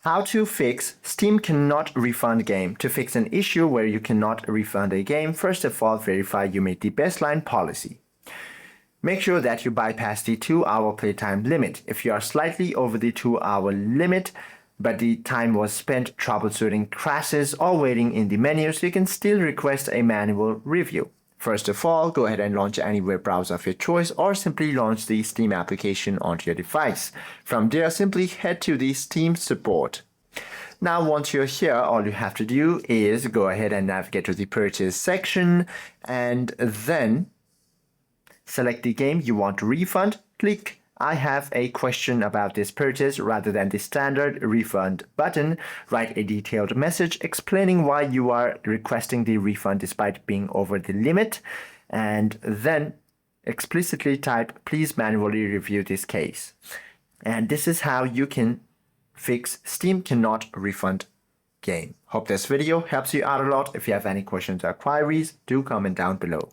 How to fix Steam cannot refund game. To fix an issue where you cannot refund a game, first of all, verify you meet the baseline policy. Make sure that you bypass the 2-hour playtime limit. If you are slightly over the 2-hour limit, but the time was spent troubleshooting crashes or waiting in the menu, so you can still request a manual review. First of all, go ahead and launch any web browser of your choice or simply launch the Steam application onto your device. From there, simply head to the Steam support. Now, once you're here, all you have to do is go ahead and navigate to the purchase section and then select the game you want to refund. Click I have a question about this purchase rather than the standard refund button. Write a detailed message explaining why you are requesting the refund despite being over the limit, and then explicitly type please manually review this case. And this is how you can fix Steam cannot refund game. Hope this video helps you out a lot. If you have any questions or queries, do comment down below.